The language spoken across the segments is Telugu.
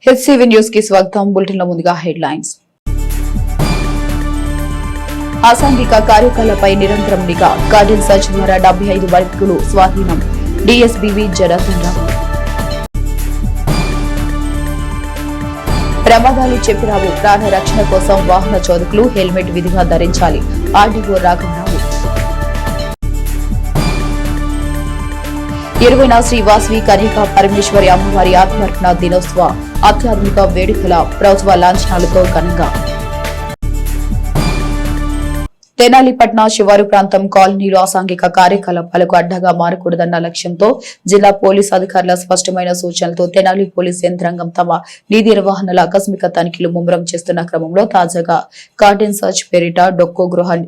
హెచ్సివి న్యూస్ కి స్వాగతం. బులెటిన్ల ముందుగా హెడ్లైన్స్. అసాంఘిక కార్యకలాపాలపై నిరంతరం నిఘా. గార్డెన్ సర్చ్ ద్వారా 75 బైకులు స్వాధీనం. డిఎస్బీవి జనార్దన్ రావు. ప్రమాదాలు చెప్పిరావు. ప్రాణ రక్షణ కోసం వాహన చోదకులు హెల్మెట్ విధిగా ధరించాలి. ఆర్డీఓ రాఘవరావు. 20వ శ్రీ వాసవి కన్యకా పరమేశ్వరి అమ్మవారి ఆత్మార్పణ దినోత్సవ అత్యాధునిక వేడుకల ప్రభుత్వ లాంఛనాలతో ఘనంగా. తెనాలిపట్న శివారు ప్రాంతం కాలనీలో అసాంఘిక కార్యకలాపాలకు అడ్డగా మారకూడదన్న లక్ష్యంతో జిల్లా పోలీస్ అధికారుల స్పష్టమైన సూచనలతో తెనాలి పోలీస్ యంత్రాంగం తమ నిధి నిర్వహణల ఆకస్మిక తనిఖీలు ముమ్మరం చేస్తున్న క్రమంలో తాజాగా గార్డెన్ సర్చ్ పేరిట డొక్కో గృహ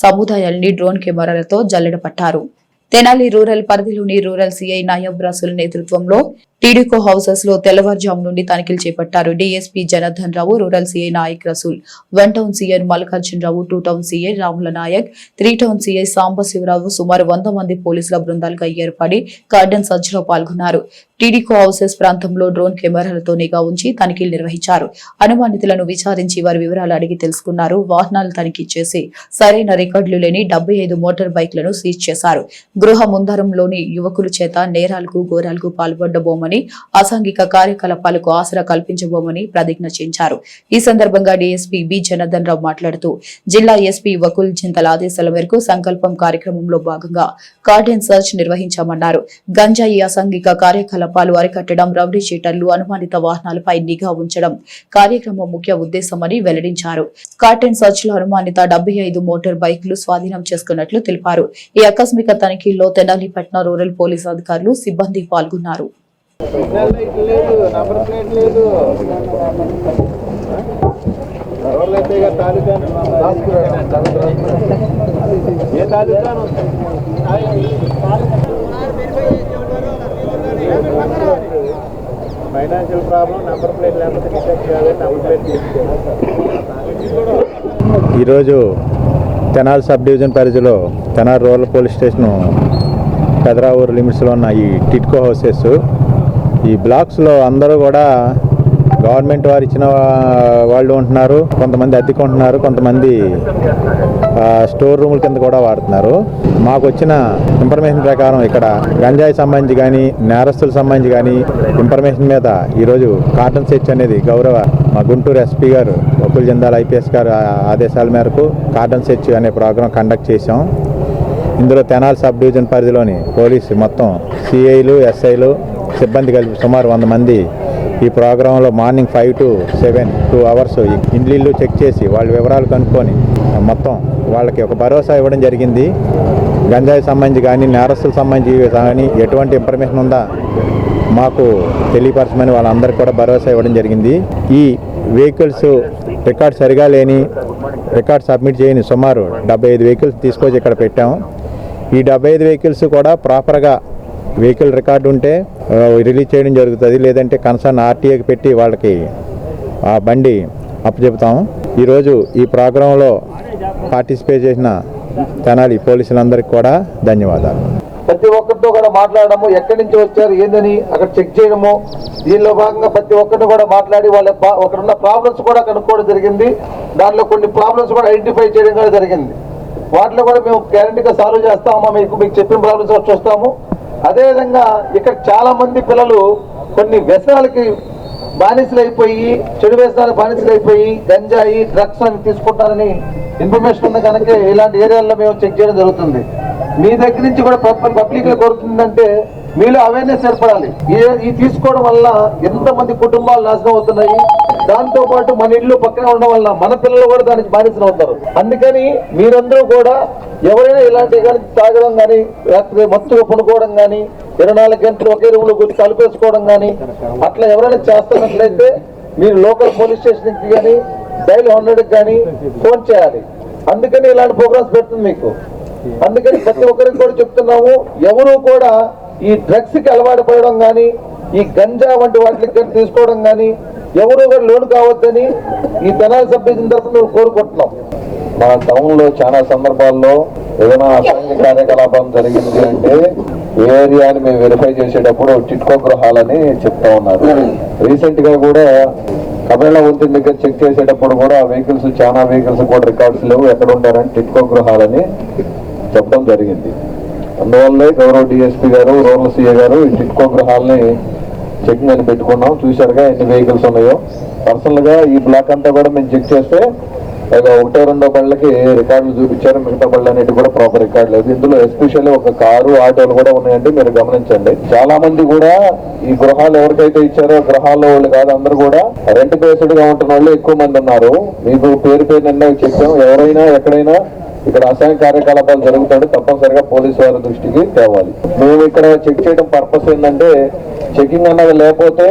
సముదాయాల్ని డ్రోన్ కెమెరాలతో జల్లెడ పట్టారు. తెనాలి రూరల్ పరిధిలోని రూరల్ సీఐ నాయబ్ రాసుల నేతృత్వంలో టీడీకో హౌసెస్ లో తెల్లవారుజాము నుండి తనిఖీలు చేపట్టారు. DSP Janardhan Rao, rural CI Nayak Rasool, 1 town CI Mallikarjunarao, 2 town CI Ramula Nayak, 3 town CI Sambasivarao సుమారు 100 మంది పోలీసుల బృందాలుగా ఏర్పడి గార్డెన్ సర్చ్ లో పాల్గొన్నారు. టీడీకో హౌసెస్ ప్రాంతంలో డ్రోన్ కెమెరాలతో నిఘా ఉంచి తనిఖీలు నిర్వహించారు. అనుమానితులను విచారించి వారి వివరాలు అడిగి తెలుసుకున్నారు. వాహనాలు తనిఖీ చేసి సరైన రికార్డులు లేని 75 మోటార్ బైక్లను సీజ్ చేశారు. గృహ ముందరంలోని యువకుల చేత నేరాలకు ఘోరాలకు పాల్పడ్డబోమని, అసాంఘిక కార్యకలాపాలకు ఆసరా కల్పించబోమని ప్రతిజ్ఞ చేయించారు. ఈ సందర్భంగా డీఎస్పీ బి జనార్దన్ రావు మాట్లాడుతూ జిల్లా ఎస్పీ వకుల్ చింతల ఆదేశాల మేరకు సంకల్పం కార్యక్రమంలో భాగంగా గార్డెన్ సర్చ్ నిర్వహించామన్నారు. గంజాయి అసాంఘిక కార్యకలాపాలు అరికట్టడం, రౌడీ షీటర్లు, అనుమానిత వాహనాలపై నిఘా ఉంచడం కార్యక్రమం ముఖ్య ఉద్దేశమని వెల్లడించారు. గార్డెన్ సర్చ్ లో అనుమానిత 75 మోటార్ బైకులు స్వాధీనం చేసుకున్నట్లు తెలిపారు. ఈ ఆకస్మిక తనిఖీల్లో తెనాలిపట్న రూరల్ పోలీస్ అధికారులు, సిబ్బంది పాల్గొన్నారు. ఫైనాన్షియల్ ప్రాబ్లం, నంబర్ ప్లేట్ లేకపోతే డిటెక్ట్ కాదు, నంబర్ ప్లేట్ తీసుకోవాలి. ఈరోజు తెనాలి సబ్ డివిజన్ పరిధిలో Tenali rural police station Pedaravuru లిమిట్స్లో ఉన్న ఈ టిట్కో హౌసెస్, ఈ బ్లాక్స్లో అందరూ కూడా గవర్నమెంట్ వారు ఇచ్చిన వాళ్ళు ఉంటున్నారు, కొంతమంది అద్దెకు ఉంటున్నారు, కొంతమంది స్టోర్ రూముల కింద కూడా వాడుతున్నారు. మాకు వచ్చిన ఇన్ఫర్మేషన్ ప్రకారం ఇక్కడ గంజాయి సంబంధించి కానీ, నేరస్తుల సంబంధించి కానీ ఇన్ఫర్మేషన్ మీద ఈరోజు కార్డన్ సెర్చ్ అనేది గౌరవ మా గుంటూరు ఎస్పీ గారు వకుల్ జిందాల్ ఐపీఎస్ గారు ఆదేశాల మేరకు కార్డన్ సెర్చ్ అనే ప్రోగ్రాం కండక్ట్ చేశాం. ఇందులో తెనాలి సబ్ డివిజన్ పరిధిలోని పోలీసు మొత్తం సిఐలు, ఎస్ఐలు, సిబ్బంది కలిపి సుమారు 100 మంది ఈ ప్రోగ్రాంలో మార్నింగ్ 5 to 7 2 అవర్స్ ఇండ్లు చెక్ చేసి వాళ్ళ వివరాలు కనుక్కొని మొత్తం వాళ్ళకి ఒక భరోసా ఇవ్వడం జరిగింది. గంజాయి సంబంధించి కానీ, నేరస్తుల సంబంధించి కానీ ఎటువంటి ఇన్ఫర్మేషన్ ఉందా మాకు తెలియపరచమని వాళ్ళందరికీ కూడా భరోసా ఇవ్వడం జరిగింది. ఈ వెహికల్స్ రికార్డ్ సరిగా లేని, రికార్డ్ సబ్మిట్ చేయని సుమారు 75 వెహికల్స్ తీసుకొచ్చి ఇక్కడ పెట్టాము. ఈ 75 వెహికల్స్ కూడా ప్రాపర్గా వెహికల్ రికార్డు ఉంటే రిలీజ్ చేయడం జరుగుతుంది, లేదంటే కన్సర్న్ ఆర్టీఏకి పెట్టి వాళ్ళకి ఆ బండి అప్పచెపుతాము. ఈరోజు ఈ ప్రోగ్రాంలో పార్టిసిపేట్ చేసిన తెనాలి పోలీసులందరికీ కూడా ధన్యవాదాలు. ప్రతి ఒక్కరితో కూడా మాట్లాడము, ఎక్కడి నుంచి వచ్చారు ఏందని అక్కడ చెక్ చేయడము, దీనిలో భాగంగా ప్రతి ఒక్కరిని కూడా మాట్లాడి వాళ్ళ అక్కడ ఉన్న ప్రాబ్లమ్స్ కూడా కనుక్కోవడం జరిగింది. దానిలో కొన్ని ప్రాబ్లమ్స్ కూడా ఐడెంటిఫై చేయడం కూడా జరిగింది. వాటిలో కూడా మేము గ్యారంటీగా సాల్వ్ చేస్తాము, మీకు చెప్పిన ప్రాబ్లమ్స్ కూడా చూస్తాము. అదేవిధంగా ఇక్కడ చాలా మంది పిల్లలు కొన్ని వ్యసనాలకి బానిసలైపోయి, చెడు వ్యసనాలకు బానిసలైపోయి గంజాయి, డ్రగ్స్ అని తీసుకుంటారని ఇన్ఫర్మేషన్ ఉంది కనుక ఇలాంటి ఏరియాల్లో మేము చెక్ చేయడం జరుగుతుంది. మీ దగ్గర నుంచి కూడా పబ్లిక్ లో కోరుతుందంటే మీలో అవేర్నెస్ ఏర్పడాలి. ఈ తీసుకోవడం వల్ల ఎంతమంది కుటుంబాలు నాశనం అవుతున్నాయి, దాంతో పాటు మన ఇల్లు పక్కనే ఉండడం వల్ల మన పిల్లలు కూడా దానికి బానిసలు అవుతారు. అందుకని మీరందరూ కూడా ఎవరైనా ఇలాంటి కానీ తాగడం కానీ, రాత్రి మత్తుగా పడుకోవడం కానీ, 24 గంటలు ఒకే రూమ్ లో కూర్చొని కలిపేసుకోవడం కానీ అట్లా ఎవరైనా చేస్తున్నట్లయితే మీరు లోకల్ పోలీస్ స్టేషన్కి కానీ, డైల్ 100కి కానీ ఫోన్ చేయాలి. అందుకని ఇలాంటి ప్రోగ్రామ్స్ పెడుతుంది మీకు. అందుకని ప్రతి ఒక్కరికి కూడా చెప్తున్నాము, ఎవరు కూడా ఈ డ్రగ్స్ కి అలవాటు పడడం కానీ, ఈ గంజా వంటి వాటికి తీసుకోవడం కానీ ఎవరు కూడా లోను కావద్దని ఈ తెనాలి సబ్ డివిజన్ తరఫున కోరుకుంటున్నాం. మన టౌన్ లో చాలా సందర్భాల్లో ఏదైనా అసాంఘిక కార్యకలాపం జరిగింది అంటే ఏ ఏరియా అని మేము వెరిఫై చేసేటప్పుడు టిట్కో గృహాలని చెప్తా ఉన్నారు. రీసెంట్ గా కూడా కబేళ వంతెన దగ్గర చెక్ చేసేటప్పుడు కూడా వెహికల్స్, చాలా వెహికల్స్ కూడా రికార్డ్స్ లేవు, ఎక్కడ ఉంటారని టిట్కో గృహాలని చెప్పడం జరిగింది. అందువల్లే గౌరవ డిఎస్పీ గారు, రూరల్ సిఏ గారు ఈ టిట్కో గృహాలని చెకింగ్ అని పెట్టుకున్నాం. చూశారుగా ఎన్ని వెహికల్స్ ఉన్నాయో. పర్సనల్ గా ఈ బ్లాక్ అంతా కూడా మేము చెక్ చేస్తే ఒకటో రెండో బళ్ళకి రికార్డులు చూపించారు, మిగతా బళ్ళు అనేవి కూడా ప్రాపర్ రికార్డు లేదు. ఇందులో ఎస్పెషల్లీ ఒక కారు, ఆటోలు కూడా ఉన్నాయండి, మీరు గమనించండి. చాలా మంది కూడా ఈ గృహాలు ఎవరికైతే ఇచ్చారో గృహాల్లో వాళ్ళు కాదు, అందరూ కూడా రెంట్ బేస్డ్ గా ఉంటున్న వాళ్ళు ఎక్కువ మంది ఉన్నారు. మీకు పేరు నిన్న చెప్పాం, ఎవరైనా ఎక్కడైనా ఇక్కడ అసహ్య కార్యకలాపాలు జరుగుతుంటే తప్పనిసరిగా పోలీసు వారి దృష్టికి తేవాలి. మేము ఇక్కడ చెక్ చేయడం పర్పస్ ఏంటంటే, చెకింగ్ అన్నది లేకపోతే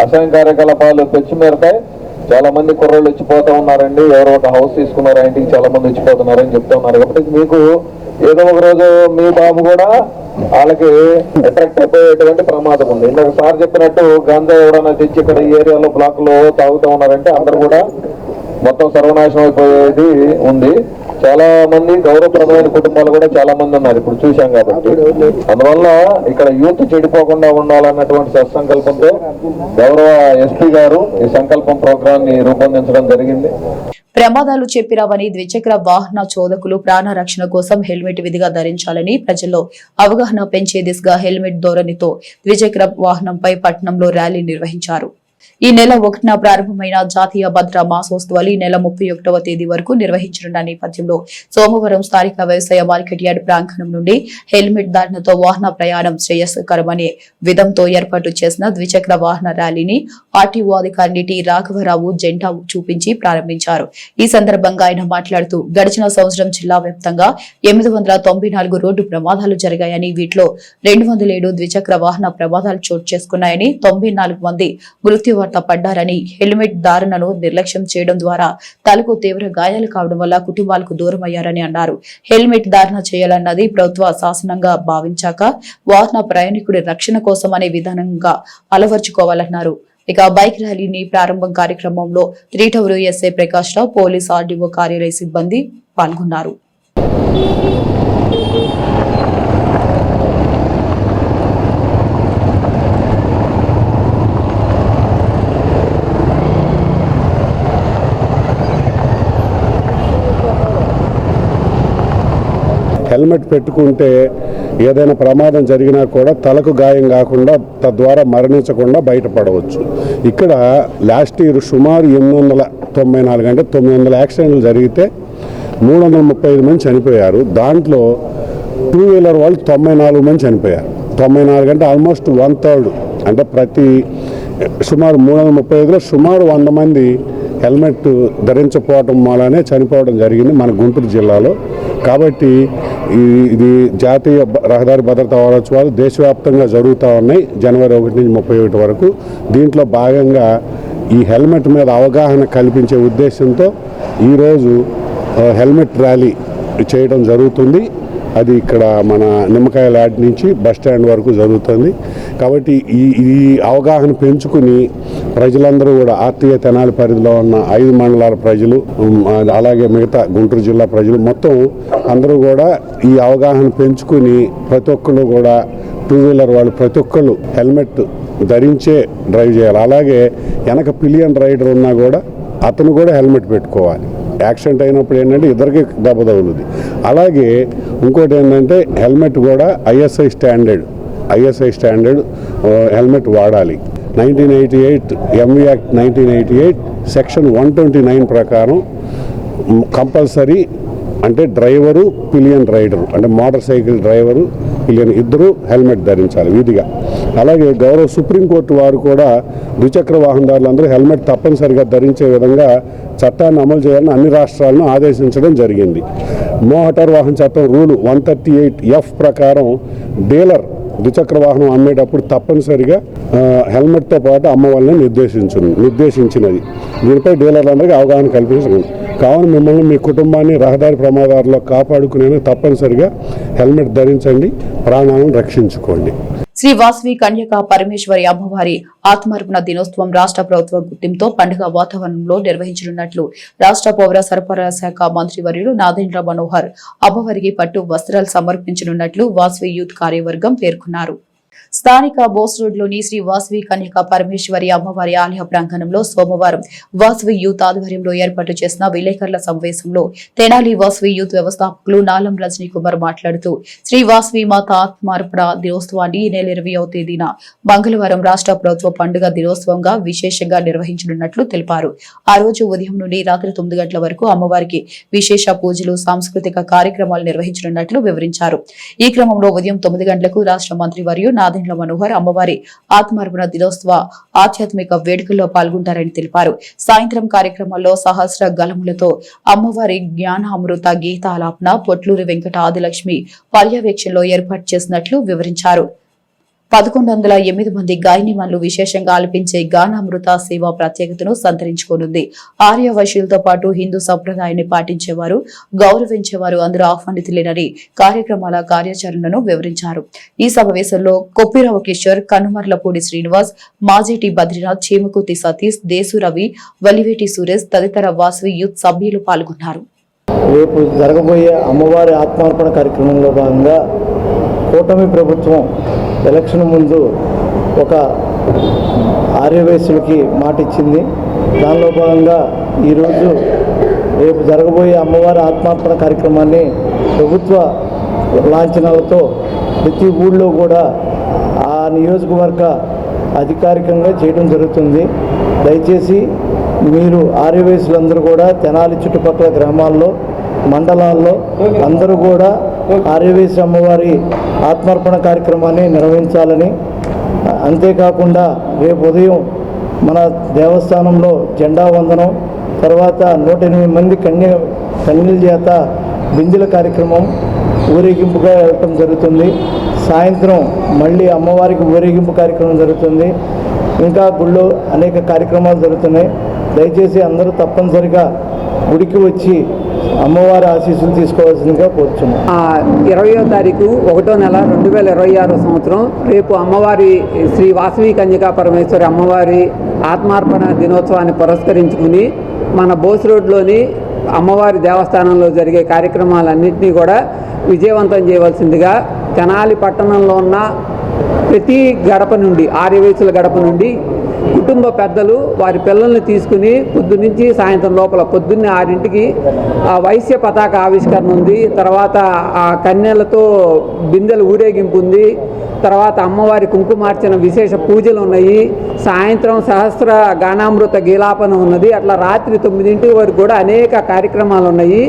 అసహ్య కార్యకలాపాలు తెచ్చి మేరతాయి. చాలా మంది కుర్రోళ్ళు వచ్చిపోతా ఉన్నారండి, ఎవరో ఒక హౌస్ తీసుకున్నారు, ఇంటికి చాలా మంది వచ్చిపోతున్నారని చెప్తా ఉన్నారు. కాబట్టి మీకు ఏదో ఒక రోజు మీ బాబు కూడా వాళ్ళకి అట్రాక్ట్ అయిపోయేటువంటి ప్రమాదం ఉంది. ఇందాక సార్ చెప్పినట్టు గాంజా ఎవరైనా తెచ్చి ఇక్కడ ఈ ఏరియాలో బ్లాక్ లో తాగుతూ ఉన్నారంటే అందరూ కూడా మొత్తం సర్వనాశనం అయిపోయేది ఉంది. చాలా మంది గౌరవప్రదమైన కుటుంబాలు కూడా చాలా మంది ఉన్నారు, ఇప్పుడు చూశాం. కాబట్టి అందువల్ల ఇక్కడ యూత్ చెడిపోకుండా ఉండాలన్నటువంటి సత్సంకల్పంతో గౌరవ ఎస్పీ గారు ఈ సంకల్పం ప్రోగ్రామ్ ని రూపొందించడం జరిగింది. ప్రమాదాలు చెప్పిరావని ద్విచక్ర వాహన చోదకులు ప్రాణ రక్షణ కోసం హెల్మెట్ విధిగా ధరించాలని ప్రజల్లో అవగాహన పెంచే దిశగా హెల్మెట్ ధోరణితో ద్విచక్ర వాహనంపై పట్టణంలో ర్యాలీ నిర్వహించారు. ఈ నెల 1న ప్రారంభమైన జాతీయ భద్ర మాసోత్సవాలు ఈ నెల 31వ తేదీ వరకు నిర్వహించనున్న నేపథ్యంలో సోమవారం స్థానిక వ్యవసాయ మార్కెట్ యార్డ్ ప్రాంగణం నుండి హెల్మెట్ ధారణతో వాహన ప్రయాణం శ్రేయస్కరమనే విధంతో ఏర్పాటు చేసిన ద్విచక్ర వాహన ర్యాలీని ఆర్టీఓ అధికారి టి రాఘవరావు జెండా చూపించి ప్రారంభించారు. ఈ సందర్భంగా ఆయన మాట్లాడుతూ గడిచిన సంవత్సరం జిల్లా వ్యాప్తంగా 894 రోడ్డు ప్రమాదాలు జరిగాయని, వీటిలో 207 ద్విచక్ర వాహన ప్రమాదాలు చోటు చేసుకున్నాయని, 94 మంది మృత్యువార్త పడ్డారని, హెల్మెట్ ధారణను నిర్లక్ష్యం చేయడం ద్వారా తలకు తీవ్ర గాయాలు కావడం వల్ల కుటుంబాలకు దూరమయ్యారని అన్నారు. హెల్మెట్ ధారణ చేయాలన్నది ప్రభుత్వ శాసనంగా భావించాక వాహన ప్రయాణికుడి రక్షణ కోసం అనే విధానంగా అలవర్చుకోవాలన్నారు. ఇక బైక్ ర్యాలీని ప్రారంభం కార్యక్రమంలో 3 టవర్ ఎస్ఐ ప్రకాష్ రావు, పోలీస్ ఆర్డీఓ కార్యాలయ సిబ్బంది పాల్గొన్నారు. హెల్మెట్ పెట్టుకుంటే ఏదైనా ప్రమాదం జరిగినా కూడా తలకు గాయం కాకుండా, తద్వారా మరణించకుండా బయటపడవచ్చు. ఇక్కడ లాస్ట్ ఇయర్ సుమారు 894 అంటే 900 యాక్సిడెంట్లు జరిగితే 335 మంది చనిపోయారు. దాంట్లో 2 వీలర్ వాళ్ళు 94 మంది చనిపోయారు. 94 అంటే ఆల్మోస్ట్ 1/3, అంటే ప్రతి సుమారు 335లో సుమారు 100 మంది హెల్మెట్ ధరించకపోవటం వల్లనే చనిపోవడం జరిగింది మన గుంటూరు జిల్లాలో. కాబట్టి ఇది జాతీయ రహదారి భద్రతా వారోత్సవాలు దేశవ్యాప్తంగా జరుగుతూ ఉన్నాయి, జనవరి 1 నుంచి 31 వరకు. దీంట్లో భాగంగా ఈ హెల్మెట్ మీద అవగాహన కల్పించే ఉద్దేశంతో ఈరోజు హెల్మెట్ ర్యాలీ చేయడం జరుగుతుంది. అది ఇక్కడ మన నిమ్మకాయల యాడ్ నుంచి బస్ స్టాండ్ వరకు జరుగుతుంది. కాబట్టి ఈ అవగాహన పెంచుకుని ప్రజలందరూ కూడా ఆర్టీఏ తెనాలి పరిధిలో ఉన్న 5 మండలాల ప్రజలు, అలాగే మిగతా గుంటూరు జిల్లా ప్రజలు మొత్తం అందరూ కూడా ఈ అవగాహన పెంచుకుని ప్రతి ఒక్కళ్ళు కూడా 2 వీలర్ వాళ్ళు ప్రతి ఒక్కళ్ళు హెల్మెట్ ధరించే డ్రైవ్ చేయాలి. అలాగే వెనక పిలియన్ రైడర్ ఉన్నా కూడా అతను కూడా హెల్మెట్ పెట్టుకోవాలి. యాక్సిడెంట్ అయినప్పుడు ఏంటంటే ఇద్దరికి దెబ్బ తగులుతుంది. అలాగే ఇంకోటి ఏంటంటే హెల్మెట్ కూడా ఐఎస్ఐ స్టాండర్డ్ హెల్మెట్ వాడాలి. 1988 ఎంవి యాక్ట్ 1988 సెక్షన్ 129 ప్రకారం కంపల్సరీ అంటే డ్రైవరు, పిలియన్ రైడరు, అంటే మోటార్ సైకిల్ డ్రైవరు, పిలియన్ ఇద్దరు హెల్మెట్ ధరించాలి విధిగా. అలాగే గౌరవ సుప్రీంకోర్టు వారు కూడా ద్విచక్ర వాహనదారులందరూ హెల్మెట్ తప్పనిసరిగా ధరించే విధంగా చట్టాన్ని అమలు చేయాలని అన్ని రాష్ట్రాలను ఆదేశించడం జరిగింది. మోటార్ వాహన చట్టం రూల్ 138F ప్రకారం డీలర్ ద్విచక్ర వాహనం అమ్మేటప్పుడు తప్పనిసరిగా హెల్మెట్తో పాటు అమ్మవాళ్ళని నిర్దేశించినది. దీనిపై డీలర్లందరికీ అవగాహన కల్పించండి. కావున మిమ్మల్ని, మీ కుటుంబాన్ని రహదారి ప్రమాదాల్లో కాపాడుకునే తప్పనిసరిగా హెల్మెట్ ధరించండి, ప్రాణాలను రక్షించుకోండి. శ్రీ వాసవి కన్యకా పరమేశ్వరి అమ్మవారి ఆత్మార్పణ దినోత్సవం రాష్ట్ర ప్రభుత్వ గుర్తింపుతో పండుగ వాతావరణంలో నిర్వహించనున్నట్లు రాష్ట్ర పౌర సరఫరాల శాఖ మంత్రివర్యులు నాదెండ్ల మనోహర్ అమ్మవారికి పట్టు వస్త్రాలు సమర్పించనున్నట్లు వాసవి యూత్ కార్యవర్గం పేర్కొన్నారు. స్థానిక బోస్ రోడ్లోని శ్రీ వాసవి కన్యకా పరమేశ్వరి అమ్మవారి ఆలయ ప్రాంగణంలో సోమవారం వాసవి యూత్ ఆధ్వర్యంలో ఏర్పాటు చేసిన విలేకరుల సమావేశంలో తెనాలి వాసవి యూత్ వ్యవస్థాపకులు నాలం రజనీ కుమార్ మాట్లాడుతూ శ్రీ వాసవి మాత ఆత్మార్పణ దినోత్సవాన్ని ఈ నెల 20వ తేదీన మంగళవారం రాష్ట్ర ప్రభుత్వ పండుగ దినోత్సవంగా విశేషంగా నిర్వహించనున్నట్లు తెలిపారు. ఆ రోజు ఉదయం నుండి రాత్రి 9 గంటల వరకు అమ్మవారికి విశేష పూజలు, సాంస్కృతిక కార్యక్రమాలు నిర్వహించనున్నట్లు వివరించారు. ఈ క్రమంలో ఉదయం 9 గంటలకు రాష్ట్ర మంత్రివర్యు నాదెండ్ల మనోహర్ అమ్మవారి ఆత్మార్పణ దినోత్సవ ఆధ్యాత్మిక వేడుకల్లో పాల్గొంటారని తెలిపారు. సాయంత్రం కార్యక్రమాల్లో సహస్ర గళములతో అమ్మవారి జ్ఞానామృత గీతాలాపన పొట్లూరి వెంకట ఆదిలక్ష్మి పర్యవేక్షణలో ఏర్పాటు చేసినట్లు వివరించారు. 1108 మంది గాయనిమన్లు విశేషంగా ఆలపించే గానామృత సేవ ప్రత్యేకతను సంతరించుకోనుంది. ఆర్య వైశ్యులతో పాటు హిందూ సంప్రదాయాన్ని పాటించేవారు, గౌరవించేవారు అందరూ ఆహ్వానితులేనని కార్యక్రమాల కార్యాచరణను వివరించారు. ఈ సమావేశంలో కొప్పిరావు కిషోర్, కనుమర్లపూడి శ్రీనివాస్, మాజేటి బద్రీనాథ్, చీమకుర్తి సతీష్, దేశు రవి, వలివేటి సురేష్ తదితర వాసవి యూత్ సభ్యులు పాల్గొన్నారు. రేపు జరగబోయే అమ్మవారి ఆత్మార్పణ కార్యక్రమంలో భాగంగా కూటమి ప్రభుత్వం ఎలక్షన్ ముందు ఒక ఆర్యవైశ్యులకి మాట ఇచ్చింది. దానిలో భాగంగా ఈరోజు రేపు జరగబోయే అమ్మవారి ఆత్మార్పణ కార్యక్రమాన్ని ప్రభుత్వ లాంఛనాలతో ప్రతి ఊళ్ళో కూడా ఆ నియోజకవర్గ అధికారికంగా చేయడం జరుగుతుంది. దయచేసి మీరు ఆర్యవైశ్యులందరూ కూడా తెనాలి చుట్టుపక్కల గ్రామాల్లో, మండలాల్లో అందరూ కూడా ఆర్యవైశ్య అమ్మవారి ఆత్మార్పణ కార్యక్రమాన్ని నిర్వహించాలని, అంతేకాకుండా రేపు ఉదయం మన దేవస్థానంలో జెండా వందనం, తర్వాత 108 మంది కన్యల చేత బిందెల కార్యక్రమం ఊరేగింపుగా వెళ్ళటం జరుగుతుంది. సాయంత్రం మళ్ళీ అమ్మవారికి ఊరేగింపు కార్యక్రమం జరుగుతుంది. ఇంకా గుళ్ళో అనేక కార్యక్రమాలు జరుగుతున్నాయి. దయచేసి అందరూ తప్పనిసరిగా గుడికి వచ్చి అమ్మవారి ఆశీస్సులు తీసుకోవాల్సిందిగా కోరుచున్నాం. 20వ తారీఖు 1వ నెల 2026 సంవత్సరం రేపు అమ్మవారి శ్రీ వాసవి కన్యకా పరమేశ్వరి అమ్మవారి ఆత్మార్పణ దినోత్సవాన్ని పురస్కరించుకుని మన బోస్ రోడ్లోని అమ్మవారి దేవస్థానంలో జరిగే కార్యక్రమాలన్నింటినీ కూడా విజయవంతం చేయవలసిందిగా తెనాలి పట్టణంలో ఉన్న ప్రతి గడప నుండి, ఆర్యవైశ్యుల గడప నుండి కుటుంబ పెద్దలు వారి పిల్లల్ని తీసుకుని పొద్దున్నుంచి సాయంత్రం లోపల పొద్దున్నే 6ంటికి వైశ్య పతాక ఆవిష్కరణ ఉంది. తర్వాత ఆ కన్యలతో బిందెల ఊరేగింపు ఉంది. తర్వాత అమ్మవారి కుంకుమార్చన విశేష పూజలు ఉన్నాయి. సాయంత్రం సహస్ర గానామృత గీలాపన ఉన్నది. అట్లా రాత్రి 9 వరకు కూడా అనేక కార్యక్రమాలు ఉన్నాయి.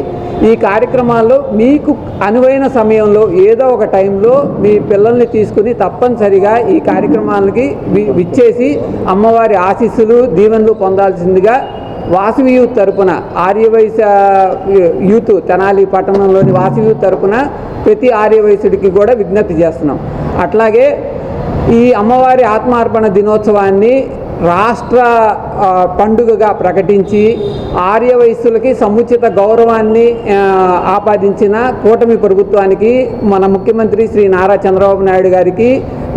ఈ కార్యక్రమాల్లో మీకు అనువైన సమయంలో ఏదో ఒక టైంలో మీ పిల్లల్ని తీసుకుని తప్పనిసరిగా ఈ కార్యక్రమాలకి విచ్చేసి అమ్మవారి ఆశీస్సులు, దీవెనలు పొందాల్సిందిగా వాసవి యూత్ తరపున, ఆర్యవైశ్య యూత్ తెనాలి పట్టణంలోని వాసవి యూత్ తరపున ప్రతి ఆర్యవైశ్యుడికి కూడా విజ్ఞప్తి చేస్తున్నాం. అట్లాగే ఈ అమ్మవారి ఆత్మార్పణ దినోత్సవాన్ని రాష్ట్ర పండుగగా ప్రకటించి ఆర్యవైశ్యులకి సముచిత గౌరవాన్ని ఆపాదించిన కూటమి ప్రభుత్వానికి, మన ముఖ్యమంత్రి శ్రీ నారా చంద్రబాబు నాయుడు గారికి,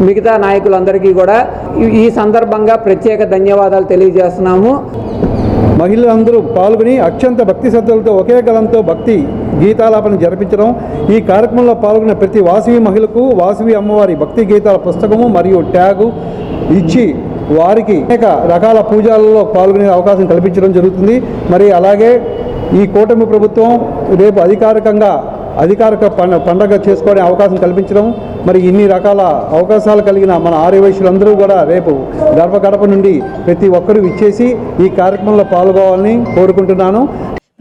మిగతా నాయకులందరికీ కూడా ఈ సందర్భంగా ప్రత్యేక ధన్యవాదాలు తెలియజేస్తున్నాము. మహిళలందరూ పాల్గొని అత్యంత భక్తి శ్రద్ధలతో ఒకే గలంతో భక్తి గీతాలాపన జరిపించడం. ఈ కార్యక్రమంలో పాల్గొన్న ప్రతి వాసవి మహిళకు వాసవి అమ్మవారి భక్తి గీతాల పుస్తకము మరియు ట్యాగు ఇచ్చి వారికి అనేక రకాల పూజలలో పాల్గొనే అవకాశం కల్పించడం జరుగుతుంది. మరి అలాగే ఈ కూటమి ప్రభుత్వం రేపు అధికారిక పండగ చేసుకునే అవకాశం కల్పించడం, మరి ఇన్ని రకాల అవకాశాలు కలిగిన మన ఆర్యవైశ్యులందరూ కూడా రేపు గడప నుండి ప్రతి ఒక్కరూ ఇచ్చేసి ఈ కార్యక్రమంలో పాల్గొవాలని కోరుకుంటున్నాను.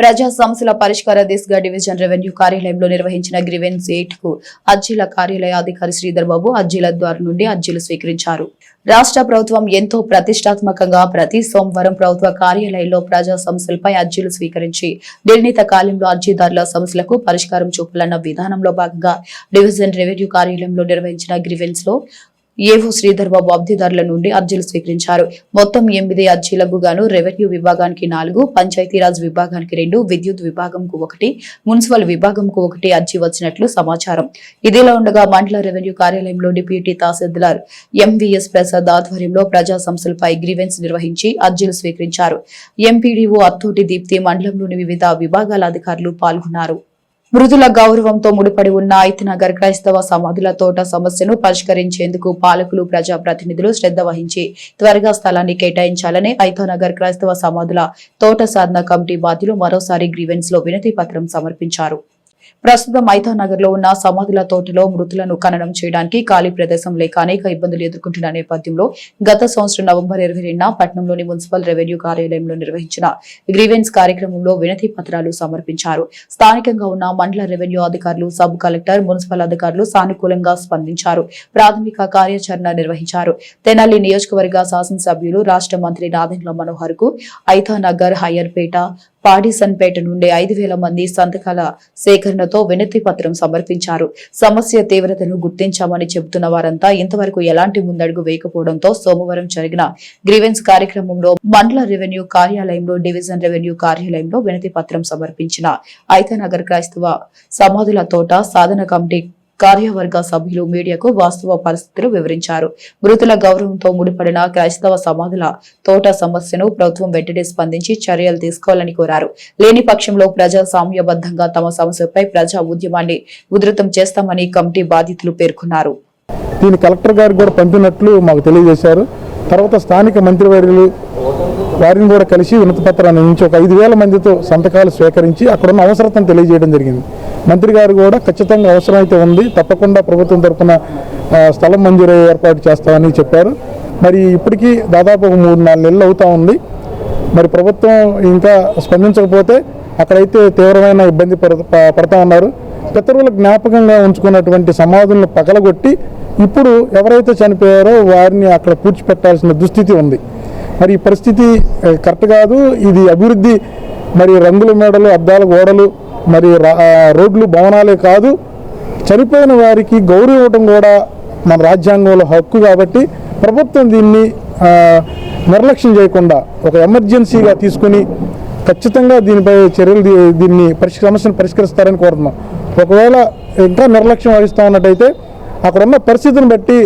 ప్రజా సమస్యల పరిష్కార దిశగా డివిజన్ రెవెన్యూ కార్యాలయంలో నిర్వహించిన గ్రీవెన్స్ 8 కు అర్జీల కార్యాలయ అధికారి శ్రీధర్ బాబు అర్జీల ద్వారా నుండి అర్జీలు స్వీకరించారు. రాష్ట్ర ప్రభుత్వం ఎంతో ప్రతిష్టాత్మకంగా ప్రతి సోమవారం ప్రభుత్వ కార్యాలయంలో ప్రజా సమస్యలపై అర్జీలు స్వీకరించి నిర్ణీత కాలంలో అర్జీదారుల సమస్యలకు పరిష్కారం చూపాలన్న విధానంలో భాగంగా డివిజన్ రెవెన్యూ కార్యాలయంలో నిర్వహించిన గ్రీవెన్స్ లో ఏవో శ్రీధర్ బాబు అబ్దిదారుల నుండి అర్జీలు స్వీకరించారు. మొత్తం 8 అర్జీలకు గాను రెవెన్యూ విభాగానికి 4, పంచాయతీరాజ్ విభాగానికి 2, విద్యుత్ విభాగంకు 1, మున్సిపల్ విభాగంకు 1 అర్జీ వచ్చినట్లు సమాచారం. ఇదిలా ఉండగా మండల రెవెన్యూ కార్యాలయంలో డిప్యూటీ తహసీల్దార్ ఎంవీఎస్ ప్రసాద్ ఆధ్వర్యంలో ప్రజా సమస్యలపై గ్రీవెన్స్ నిర్వహించి అర్జీలు స్వీకరించారు. ఎంపీడీఓ అత్తోటి దీప్తి, మండలంలోని వివిధ విభాగాల అధికారులు పాల్గొన్నారు. మృతుల గౌరవంతో ముడిపడి ఉన్న ఐతనగర్ క్రైస్తవ సమాధుల తోట సమస్యను పరిష్కరించేందుకు పాలకులు, ప్రజాప్రతినిధులు శ్రద్ధ వహించి త్వరగా స్థలాన్ని కేటాయించాలని ఐతనగర్ క్రైస్తవ సమాధుల తోట సాధన కమిటీ బాధ్యులు మరోసారి గ్రీవెన్స్ లో వినతి పత్రం సమర్పించారు. ప్రస్తుతం ఐతానగర్ లో ఉన్న సమాధుల తోటలో మృతులను ఖననం చేయడానికి ఖాళీ ప్రదేశం లేక అనేక ఇబ్బందులు ఎదుర్కొంటున్న నేపథ్యంలో గత సంవత్సరం నవంబర్ 22న పట్నంలోని మున్సిపల్ రెవెన్యూ కార్యాలయంలో నిర్వహించిన గ్రీవెన్స్ కార్యక్రమంలో వినతి పత్రాలు సమర్పించారు. స్థానికంగా ఉన్న మండల రెవెన్యూ అధికారులు, సబ్ కలెక్టర్, మున్సిపల్ అధికారులు సానుకూలంగా స్పందించారు. ప్రాథమిక కార్యాచరణ నిర్వహించారు. తెనాలి నియోజకవర్గ శాసనసభ్యులు, రాష్ట్ర మంత్రి నాదెండ్ల మనోహర్ కు ఐతానగర్, హయ్యర్పేట, పాడిసన్పేట నుండి 5,000 మంది సంతకాల సేకరణతో వినతి పత్రం సమర్పించారు. సమస్య తీవ్రతను గుర్తించామని చెబుతున్న వారంతా ఇంతవరకు ఎలాంటి ముందడుగు వేయకపోవడంతో సోమవారం జరిగిన గ్రీవెన్స్ కార్యక్రమంలో మండల రెవెన్యూ కార్యాలయంలో, డివిజన్ రెవెన్యూ కార్యాలయంలో వినతి పత్రం సమర్పించిన ఐతనగర్ క్రైస్తవ సమాధుల తోట సాధన కమిటీ కార్యవర్గ సభ్యులు మీడియాకు వాస్తవ పరిస్థితులు వివరించారు. మృతుల గౌరవంతో ముడిపడిన క్రైస్తవ సమాధుల తోట సమస్యను ప్రభుత్వం వెంటనే స్పందించి చర్యలు తీసుకోవాలని కోరారు. లేని పక్షంలో ప్రజాస్వామ్యబద్ధంగా తమ సమస్యపై ప్రజా ఉద్యమాన్ని ఉధృతం చేస్తామని కమిటీ బాధితులు పేర్కొన్నారు. దీన్ని కలెక్టర్ గారికి కూడా పంపినట్లు మాకు తెలియజేశారు. తర్వాత స్థానిక మంత్రివర్యులు వారిని కూడా కలిసి వినతి పత్రాన్ని నుంచి ఒక 5,000 మందితో సంతకాలు స్వీకరించి అక్కడున్న అవసరతను తెలియజేయడం జరిగింది. మంత్రి గారు కూడా ఖచ్చితంగా అవసరమైతే ఉంది, తప్పకుండా ప్రభుత్వం తరఫున స్థలం మంజూరు ఏర్పాటు చేస్తామని చెప్పారు. మరి ఇప్పటికీ దాదాపు 3-4 నెలలు అవుతా ఉంది. మరి ప్రభుత్వం ఇంకా స్పందించకపోతే అక్కడైతే తీవ్రమైన ఇబ్బంది పడతా ఉన్నారు. పితరుల జ్ఞాపకంగా ఉంచుకున్నటువంటి సమాధులను పగలగొట్టి ఇప్పుడు ఎవరైతే చనిపోయారో వారిని అక్కడ పూడ్చిపెట్టాల్సిన దుస్థితి ఉంది. మరి ఈ పరిస్థితి కరెక్ట్ కాదు. ఇది అభివృద్ధి మరి రంగుల మేడలు, అద్దాల గోడలు, మరి రోడ్లు, భవనాలే కాదు, చనిపోయిన వారికి గౌరవం ఇవ్వడం కూడా మన రాజ్యాంగంలో హక్కు. కాబట్టి ప్రభుత్వం దీన్ని నిర్లక్ష్యం చేయకుండా ఒక ఎమర్జెన్సీగా తీసుకుని ఖచ్చితంగా దీనిపై చర్యలు దీన్ని సమస్యను పరిష్కరిస్తారని కోరుతున్నాం. ఒకవేళ ఇంకా నిర్లక్ష్యం వహిస్తూ ఉన్నట్టయితే అక్కడ ఉన్న పరిస్థితిని బట్టి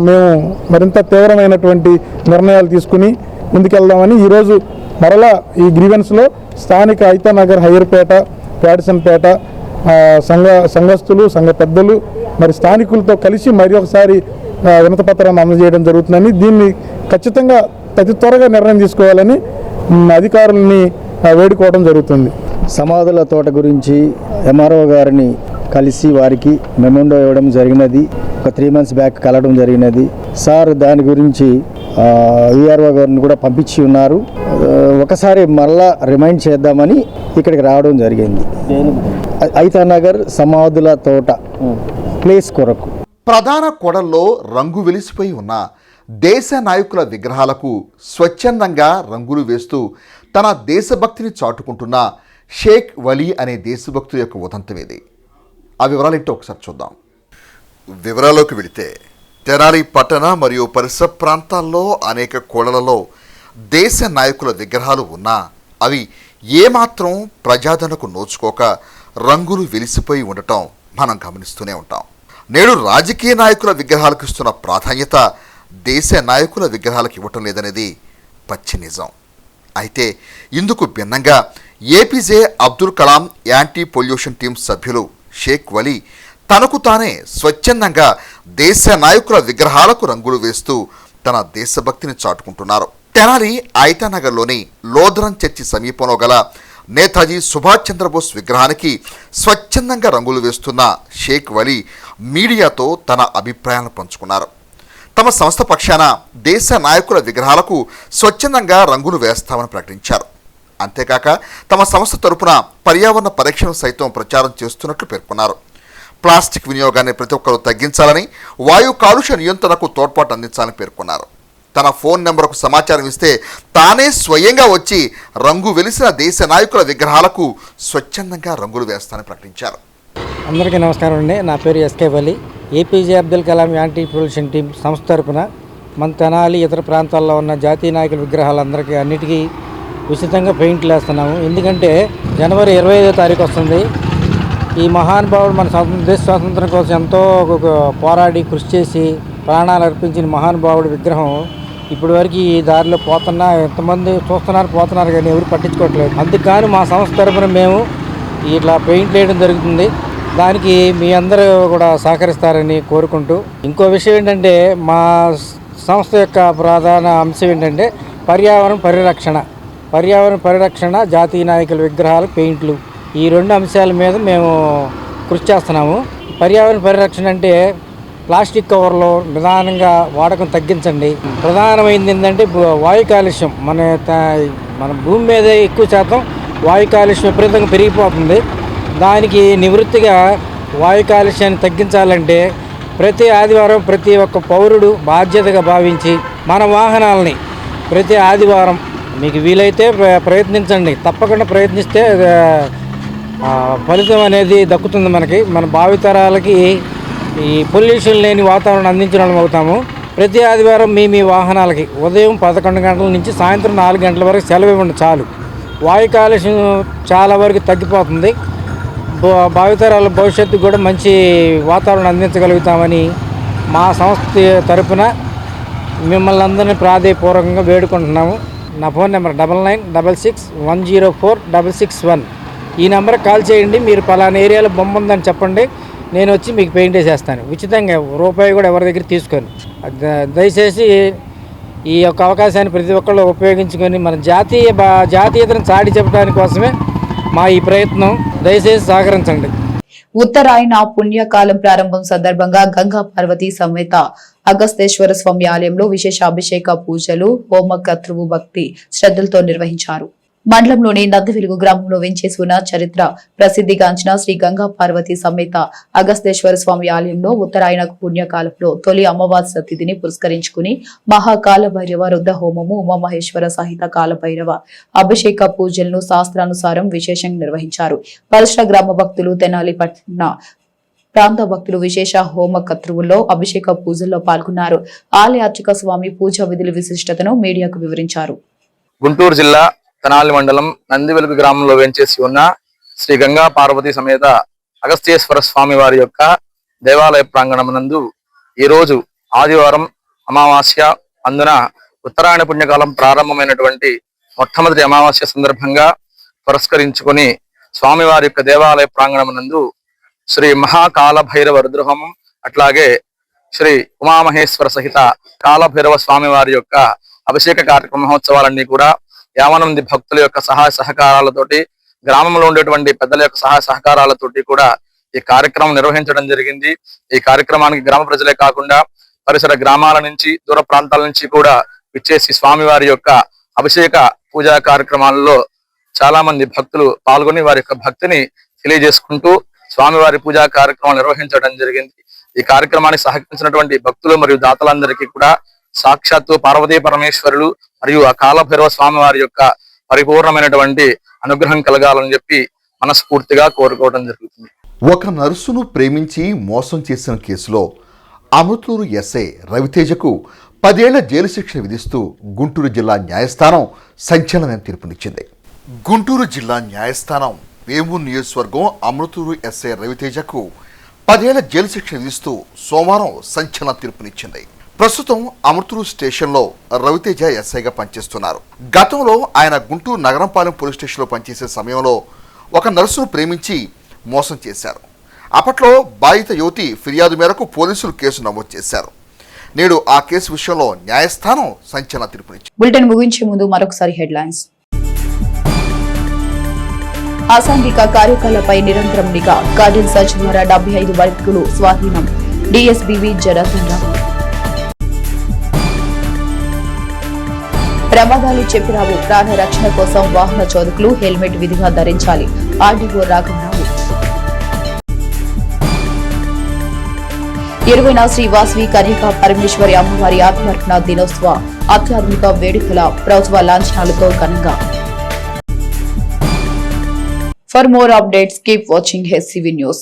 మేము మరింత తీవ్రమైనటువంటి నిర్ణయాలు తీసుకుని ముందుకెళ్దామని ఈరోజు మరలా ఈ గ్రీవెన్స్లో స్థానిక ఐతానగర్, హయ్యర్పేట, పాడిసన్పేట సంఘస్థులు, సంఘ పెద్దలు, మరి స్థానికులతో కలిసి మరి ఒకసారి వినతి పత్రాన్ని అందజేయడం జరుగుతుందని, దీన్ని ఖచ్చితంగా అతి త్వరగా నిర్ణయం తీసుకోవాలని అధికారులని వేడుకోవడం జరుగుతుంది. సమాధుల తోట గురించి ఎంఆర్ఓ గారిని కలిసి వారికి మెమోండో ఇవ్వడం జరిగినది. ఒక 3 months బ్యాక్ కలవడం జరిగినది. సార్ దాని గురించి ఈఆర్ఓ గారిని కూడా పంపించి ఉన్నారు. ఒకసారి మళ్ళా రిమైండ్ చేద్దామని ఇక్కడికి రావడం జరిగింది. ఐతానగర్ సమాధుల తోట ప్లేస్ కొరకు ప్రధాన కొడల్లో రంగు వెలిసిపోయి ఉన్న దేశ నాయకుల విగ్రహాలకు స్వచ్ఛందంగా రంగులు వేస్తూ తన దేశభక్తిని చాటుకుంటున్న షేక్ వలీ అనే దేశభక్తుల యొక్క ఉదంతమేది. ఆ వివరాలేంటో ఒకసారి చూద్దాం. వివరాల్లోకి వెళితే తెనాలి పట్టణ మరియు పరిసర ప్రాంతాల్లో అనేక కోడలలో దేశ నాయకుల విగ్రహాలు ఉన్నా అవి ఏమాత్రం ప్రజాదరణకు నోచుకోక రంగులు వెలిసిపోయి ఉండటం మనం గమనిస్తూనే ఉంటాం. నేడు రాజకీయ నాయకుల విగ్రహాలకు ఇస్తున్న ప్రాధాన్యత దేశ నాయకుల విగ్రహాలకు ఇవ్వటం లేదనేది పచ్చి నిజం. అయితే ఇందుకు భిన్నంగా APJ Abdul Kalam anti pollution team సభ్యులు షేక్ వలీ తనకు తానే స్వచ్ఛందంగా దేశ నాయకుల విగ్రహాలకు రంగులు వేస్తూ తన దేశభక్తిని చాటుకుంటున్నారు. తెనాలి ఐతానగర్లోని లోధరన్ చర్చి సమీపంలో గల నేతాజీ సుభాష్ చంద్రబోస్ విగ్రహానికి స్వచ్ఛందంగా రంగులు వేస్తున్న షేక్ వలీ మీడియాతో తన అభిప్రాయాలను పంచుకున్నారు. తమ సంస్థ పక్షాన దేశ నాయకుల విగ్రహాలకు స్వచ్ఛందంగా రంగులు వేస్తామని ప్రకటించారు. అంతేకాక తమ సంస్థ తరపున పర్యావరణ పరీక్షను సైతం ప్రచారం చేస్తున్నట్లు పేర్కొన్నారు. ప్లాస్టిక్ వినియోగాన్ని ప్రతి ఒక్కరూ తగ్గించాలని, వాయు కాలుష్య నియంత్రణకు తోడ్పాటు అందించాలని పేర్కొన్నారు. తన ఫోన్ నెంబర్కు సమాచారం ఇస్తే తానే స్వయంగా వచ్చి రంగు వెలిసిన దేశ నాయకుల విగ్రహాలకు స్వచ్ఛందంగా రంగులు వేస్తానని ప్రకటించారు. అందరికీ నమస్కారం అండి. నా పేరు SK Vali. APJ Abdul Kalam anti pollution team సంస్థ తరపున మన తెనాలి ఇతర ప్రాంతాల్లో ఉన్న జాతీయ నాయకుల విగ్రహాలందరికీ అన్నిటికీ ఉచితంగా పెయింట్లు వేస్తున్నాము. ఎందుకంటే జనవరి 25వ తారీఖు వస్తుంది. ఈ మహానుభావుడు మన దేశ స్వాతంత్రం కోసం ఎంతో పోరాడి కృషి చేసి ప్రాణాలు అర్పించిన మహానుభావుడి విగ్రహం ఇప్పటి వరకు ఈ దారిలో పోతున్నా ఎంతమంది పోతున్నారు కానీ ఎవరు పట్టించుకోవట్లేదు. అందుకని మా సంస్థ తరపున మేము ఇట్లా పెయింట్ వేయడం జరుగుతుంది. దానికి మీ అందరూ కూడా సహకరిస్తారని కోరుకుంటూ, ఇంకో విషయం ఏంటంటే మా సంస్థ యొక్క ప్రధాన అంశం ఏంటంటే పర్యావరణ పరిరక్షణ, జాతీయ నాయకుల విగ్రహాలు, పెయింట్లు, ఈ 2 అంశాల మీద మేము కృషి చేస్తున్నాము. పర్యావరణ పరిరక్షణ అంటే ప్లాస్టిక్ కవర్లో నిదానంగా వాడకం తగ్గించండి. ప్రధానమైనది ఏంటంటే వాయు కాలుష్యం. మన భూమి మీద ఎక్కువ శాతం వాయు కాలుష్యం విపరీతంగా పెరిగిపోతుంది. దానికి నివృత్తిగా వాయు కాలుష్యాన్ని తగ్గించాలంటే ప్రతి ఆదివారం ప్రతి ఒక్క పౌరుడు బాధ్యతగా భావించి మన వాహనాలని ప్రతి ఆదివారం మీకు వీలైతే ప్రయత్నించండి. తప్పకుండా ప్రయత్నిస్తే ఫలితం అనేది దక్కుతుంది. మన భావితరాలకి ఈ పొల్యూషన్ లేని వాతావరణం అందించడం అవుతాము. ప్రతి ఆదివారం మీ వాహనాలకి ఉదయం 11 గంటల నుంచి సాయంత్రం 4 గంటల వరకు సెలవు ఇవ్వండి చాలు. వాయు కాలుష్యం చాలా వరకు తగ్గిపోతుంది. భావితరాల భవిష్యత్తు కూడా మంచి వాతావరణం అందించగలుగుతామని మా సంస్థ తరపున మిమ్మల్ని అందరినీ ప్రాధేయపూర్వకంగా వేడుకుంటున్నాము. నా ఫోన్ నెంబర్ 9966104661. ఈ నెంబర్కి కాల్ చేయండి. మీరు పలానా ఏరియాలో బొమ్మ ఉందని చెప్పండి, నేను వచ్చి మీకు పెయింట్ వేసేస్తాను ఉచితంగా. రూపాయి కూడా ఎవరి దగ్గర తీసుకోను. దయచేసి ఈ యొక్క అవకాశాన్ని ప్రతి ఒక్కళ్ళు ఉపయోగించుకొని మన జాతీయతను చాటి చెప్పడానికి కోసమే మా ఈ ప్రయత్నం. దయచేసి సహకరించండి. ఉత్తరాయణ పుణ్యకాలం ప్రారంభం సందర్భంగా గంగా పార్వతీ సమేత అగస్తేశ్వర స్వామి ఆలయంలో విశేష అభిషేక పూజలు, హోమకత్రువు భక్తి శ్రద్ధలతో నిర్వహించారు. మండలంలోని నందివెలుగు గ్రామంలో వెంచేసి ఉన్న చరిత్ర ప్రసిద్ధిగాంచిన శ్రీ గంగా పార్వతీ సమేత అగస్తేశ్వర స్వామి ఆలయంలో ఉత్తరాయణ పుణ్యకాలంలో తొలి అమావాస్య తిథిని పురస్కరించుకుని మహాకాల భైరవ రుద్ర హోమము, ఉమామహేశ్వర సహిత కాల భైరవ అభిషేక పూజలను శాస్త్రానుసారం విశేషంగా నిర్వహించారు. పరిసర గ్రామ భక్తులు, తెనాలి పట్టణ ప్రాంత భక్తులు విశేష హోమ కత్రువుల్లో అభిషేక పూజల్లో పాల్గొన్నారు. ఆలయ అర్చక స్వామి పూజా విధుల విశిష్టతను మీడియాకు వివరించారు. గుంటూరు జిల్లా తెనాలి మండలం నందివెలుగు గ్రామంలో వెంచేసి ఉన్న శ్రీ గంగా పార్వతీ సమేత అగస్తేశ్వర స్వామి వారి యొక్క దేవాలయ ప్రాంగణమునందు ఈరోజు ఆదివారం అమావాస్య అందున ఉత్తరాయణ పుణ్యకాలం ప్రారంభమైనటువంటి మొట్టమొదటి అమావాస్య సందర్భంగా పురస్కరించుకుని స్వామివారి యొక్క దేవాలయ ప్రాంగణమునందు శ్రీ మహాకాల భైరవ రుద్రహోమం, అట్లాగే శ్రీ ఉమామహేశ్వర సహిత కాలభైరవ స్వామి వారి యొక్క అభిషేక కార్యక్రమ మహోత్సవాలన్నీ కూడా 50 మంది భక్తుల యొక్క సహాయ సహకారాలతోటి, గ్రామంలో ఉండేటువంటి పెద్దల యొక్క సహాయ సహకారాలతోటి కూడా ఈ కార్యక్రమం నిర్వహించడం జరిగింది. ఈ కార్యక్రమానికి గ్రామ ప్రజలే కాకుండా పరిసర గ్రామాల నుంచి, దూర ప్రాంతాల నుంచి కూడా విచ్చేసి స్వామివారి యొక్క అభిషేక పూజా కార్యక్రమాలలో చాలా మంది భక్తులు పాల్గొని వారి యొక్క భక్తిని తెలియజేసుకుంటూ స్వామివారి పూజా కార్యక్రమాలు నిర్వహించడం జరిగింది. ఈ కార్యక్రమానికి సహకరించినటువంటి భక్తులు మరియు దాతలందరికీ కూడా సాక్షాత్తు పార్వతీ పరమేశ్వరులు మరియు ఆ కాలభైరవ స్వామి వారి యొక్క పరిపూర్ణమైనటువంటి అనుగ్రహం కలగాలని చెప్పి మనస్ఫూర్తిగా కోరుకోవడం జరుగుతుంది. ఒక నర్సును ప్రేమించి మోసం చేసిన కేసులో అమృతూరు ఎస్ఐ రవితేజకు 10 ఏళ్ల జైలు శిక్ష విధిస్తూ గుంటూరు జిల్లా న్యాయస్థానం సంచలనమైన తీర్పునిచ్చింది. గుంటూరు జిల్లా న్యాయస్థానం వేమూరు నియోజకవర్గం అమృతూరు ఎస్ఐ రవితేజకు 10 ఏళ్ల జైలు శిక్ష విధిస్తూ సోమవారం సంచలన తీర్పునిచ్చింది. ప్రస్తుతం అమృతూరు స్టేషన్లో రవితేజ ఎస్ఐగా పనిచేస్తున్నారు. గతంలో ఆయన గుంటూరు నగరంపాలెం పోలీస్ స్టేషన్లో పనిచేసే సమయంలో ఒక నర్సును ప్రేమించి మోసం చేశారు. అప్పట్లో బాధిత యువతి ఫిర్యాదు మేరకు పోలీసులు కేసు నమోదు చేశారు. నేడు ఆ కేసు విషయంలో న్యాయస్థానం సంచలన తీర్పునిచ్చింది. బులెటిన్ ముగించే ముందు మరొకసారి హెడ్లైన్స్. అసాంఘిక కార్యకలాపాలపై నిరంతరం నిఘా, గార్డెన్ సర్చ్ ద్వారా 75 బైకులు స్వాధీనం, డిఎస్బీవి జనార్దన్ రావు. ప్రమాదాలు చెప్పిరావు, ప్రాణ రక్షణ కోసం వాహన చోదకులు హెల్మెట్ విధిగా ధరించాలి, ఆర్డీఓ రాఘవరావు. 20వ శ్రీ వాసవి కన్యకా పరమేశ్వరి అమ్మవారి ఆత్మార్పణ దినోత్సవ అత్యాధునిక వేడుకల ప్రభుత్వ లాంఛనాలతో ఘనంగా. For more updates, keep watching HCV News.